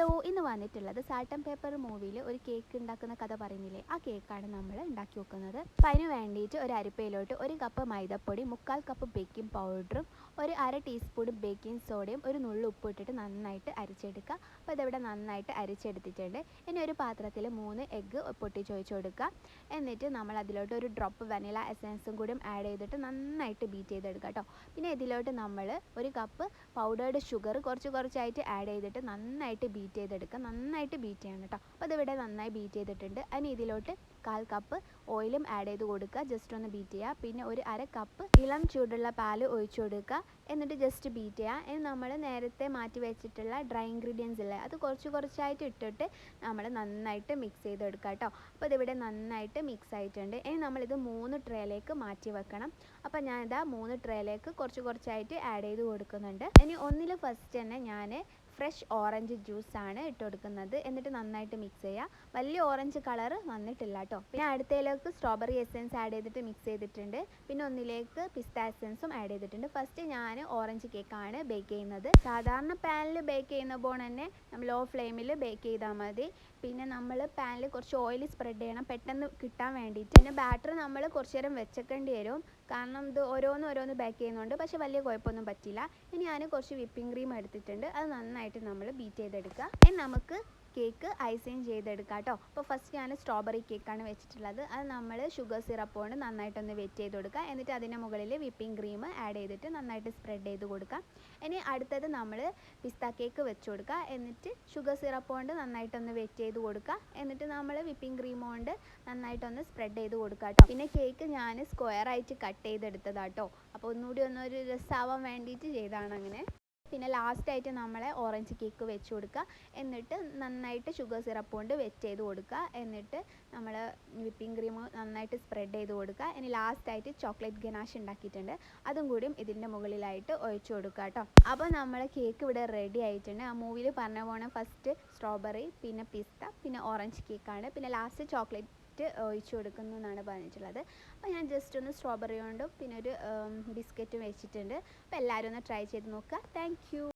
Hello, ഇന്ന് വന്നിട്ടുള്ളത് salt and paper മൂവിയിൽ ഒരു കേക്ക് ഉണ്ടാക്കുന്ന കഥ പറയുന്നില്ലേ, ആ കേക്കാണ് നമ്മൾ ഉണ്ടാക്കി വെക്കുന്നത്. അപ്പം അതിന് വേണ്ടിയിട്ട് ഒരു അരിപ്പയിലോട്ട് 1 കപ്പ് മൈദപ്പൊടി, 3/4 കപ്പ് ബേക്കിംഗ് പൗഡറും, ഒരു അര ടീസ്പൂൺ ബേക്കിംഗ് സോഡയും, ഒരു നുള്ളു ഉപ്പ് ഇട്ടിട്ട് നന്നായിട്ട് അരിച്ചെടുക്കുക. അപ്പോൾ ഇതിവിടെ നന്നായിട്ട് അരിച്ചെടുത്തിട്ടുണ്ട്. ഇനി ഒരു പാത്രത്തിൽ 3 എഗ്ഗ് പൊട്ടിച്ചൊഴിച്ച് കൊടുക്കുക. എന്നിട്ട് നമ്മൾ അതിലോട്ട് ഒരു ഡ്രോപ്പ് വനില എസൻസും കൂടി ആഡ് ചെയ്തിട്ട് നന്നായിട്ട് ബീറ്റ് ചെയ്തെടുക്കുക കേട്ടോ. പിന്നെ ഇതിലോട്ട് നമ്മൾ 1 കപ്പ് പൗഡേർഡ് ഷുഗർ കുറച്ചായിട്ട് ആഡ് ചെയ്തിട്ട് നന്നായിട്ട് ബീറ്റ് ചെയ്തെടുക്കുക. നന്നായിട്ട് ബീറ്റ് ചെയ്യണം കേട്ടോ. അപ്പോൾ ഇതിവിടെ നന്നായി ബീറ്റ് ചെയ്തിട്ടുണ്ട്. അതിന് ഇതിലോട്ട് 1/4 കപ്പ് ഓയിലും ആഡ് ചെയ്ത് കൊടുക്കുക. ജസ്റ്റ് ഒന്ന് ബീറ്റ് ചെയ്യുക. പിന്നെ ഒരു അര കപ്പ് ഇളം ചൂടുള്ള പാല് ഒഴിച്ചു കൊടുക്കുക. എന്നിട്ട് ജസ്റ്റ് ബീറ്റ് ചെയ്യുക. ഇനി നമ്മൾ നേരത്തെ മാറ്റി വെച്ചിട്ടുള്ള ഡ്രൈ ഇൻഗ്രീഡിയൻസ് ഇല്ലേ, അത് കുറച്ചായിട്ട് ഇട്ടിട്ട് നമ്മൾ നന്നായിട്ട് മിക്സ് ചെയ്തെടുക്കുക കേട്ടോ. അപ്പോൾ ഇതിവിടെ നന്നായിട്ട് മിക്സ് ആയിട്ടുണ്ട്. ഇനി നമ്മളിത് 3 ട്രേയിലേക്ക് മാറ്റി വെക്കണം. അപ്പോൾ ഞാനിതാ 3 ട്രേയിലേക്ക് കുറച്ചായിട്ട് ആഡ് ചെയ്ത് കൊടുക്കുന്നുണ്ട്. ഇനി ഒന്നിൽ ഫസ്റ്റ് തന്നെ ഞാൻ ഫ്രഷ് ഓറഞ്ച് ജ്യൂസാണ് ഇട്ട് കൊടുക്കുന്നത്. എന്നിട്ട് നന്നായിട്ട് മിക്സ് ചെയ്യുക. വലിയ ഓറഞ്ച് കളർ വന്നിട്ടില്ല കേട്ടോ. പിന്നെ അടുത്തതിലേക്ക് സ്ട്രോബെറി എസൻസ് ആഡ് ചെയ്തിട്ട് മിക്സ് ചെയ്തിട്ടുണ്ട്. പിന്നെ ഒന്നിലേക്ക് പിസ്ത എസൻസും ആഡ് ചെയ്തിട്ടുണ്ട്. ഫസ്റ്റ് ഞാൻ ഓറഞ്ച് കേക്കാണ് ബേക്ക് ചെയ്യുന്നത്. സാധാരണ പാനിൽ ബേക്ക് ചെയ്യുന്ന പോലെ തന്നെ നമ്മൾ ലോ ഫ്ലെയിമിൽ ബേക്ക് ചെയ്താൽ മതി. പിന്നെ നമ്മൾ പാനിൽ കുറച്ച് ഓയിൽ സ്പ്രെഡ് ചെയ്യണം പെട്ടെന്ന് കിട്ടാൻ വേണ്ടിയിട്ട്. പിന്നെ ബാറ്റർ നമ്മൾ കുറച്ച് നേരം വെച്ചേക്കേണ്ടി വരും, കാരണം ഇത് ഓരോന്ന് ബേക്ക് ചെയ്യുന്നുണ്ട്. പക്ഷേ വലിയ കുഴപ്പമൊന്നും പറ്റില്ല. ഇനി ഞാൻ കുറച്ച് വിപ്പിംഗ് ക്രീം എടുത്തിട്ടുണ്ട്. അത് നന്നായിട്ട് നമ്മൾ ബീറ്റ് ചെയ്തെടുക്കുക. ഇനി നമുക്ക് കേക്ക് ഐസിങ് ചെയ്തെടുക്കാം കേട്ടോ. അപ്പോൾ ഫസ്റ്റ് ഞാൻ സ്ട്രോബെറി കേക്കാണ് വെച്ചിട്ടുള്ളത്. അത് നമ്മൾ ഷുഗർ സിറപ്പ് കൊണ്ട് നന്നായിട്ടൊന്ന് വെറ്റ് ചെയ്ത് കൊടുക്കുക. എന്നിട്ട് അതിൻ്റെ മുകളിൽ വിപ്പിംഗ് ക്രീം ആഡ് ചെയ്തിട്ട് നന്നായിട്ട് സ്പ്രെഡ് ചെയ്ത് കൊടുക്കുക. ഇനി അടുത്തത് നമ്മൾ പിസ്ത കേക്ക് വെച്ച് കൊടുക്കുക. എന്നിട്ട് ഷുഗർ സിറപ്പ് കൊണ്ട് നന്നായിട്ടൊന്ന് വെറ്റ് ചെയ്ത് കൊടുക്കുക. എന്നിട്ട് നമ്മൾ വിപ്പിംഗ് ക്രീം കൊണ്ട് നന്നായിട്ടൊന്ന് സ്പ്രെഡ് ചെയ്ത് കൊടുക്കുക കേട്ടോ. പിന്നെ കേക്ക് ഞാൻ സ്ക്വയറായിട്ട് കട്ട് ചെയ്തെടുത്തതാട്ടോ. അപ്പോൾ ഒന്നുകൂടി ഒരു രസമാവാൻ വേണ്ടിയിട്ട് ചെയ്തതാണ് അങ്ങനെ. പിന്നെ ലാസ്റ്റായിട്ട് നമ്മളെ ഓറഞ്ച് കേക്ക് വെച്ച് കൊടുക്കുക. എന്നിട്ട് നന്നായിട്ട് ഷുഗർ സിറപ്പ് കൊണ്ട് വെറ്റ് ചെയ്ത് കൊടുക്കുക. എന്നിട്ട് നമ്മൾ വിപ്പിംഗ് ക്രീം നന്നായിട്ട് സ്പ്രെഡ് ചെയ്ത് കൊടുക്കുക. ഇനി ലാസ്റ്റായിട്ട് ചോക്ലേറ്റ് ഗനാഷ് ഉണ്ടാക്കിയിട്ടുണ്ട്, അതും കൂടിയും ഇതിൻ്റെ മുകളിലായിട്ട് ഒഴിച്ചു കൊടുക്കുക കേട്ടോ. അപ്പോൾ നമ്മളെ കേക്ക് ഇവിടെ റെഡി ആയിട്ടുണ്ട്. ആ മൂവിയിൽ പറഞ്ഞ പോലെ ഫസ്റ്റ് സ്ട്രോബെറി, പിന്നെ പിസ്ത, പിന്നെ ഓറഞ്ച് കേക്കാണ്, പിന്നെ ലാസ്റ്റ് ചോക്ലേറ്റ് ഒഴിച്ചു കൊടുക്കുന്നു എന്നാണ് പറഞ്ഞിട്ടുള്ളത്. അപ്പോൾ ഞാൻ ജസ്റ്റ് ഒന്ന് സ്ട്രോബെറി കൊണ്ടും പിന്നെ ഒരു ബിസ്ക്കറ്റും വെച്ചിട്ടുണ്ട്. അപ്പോൾ എല്ലാവരും ഒന്ന് ട്രൈ ചെയ്ത് നോക്കുക. Thank you.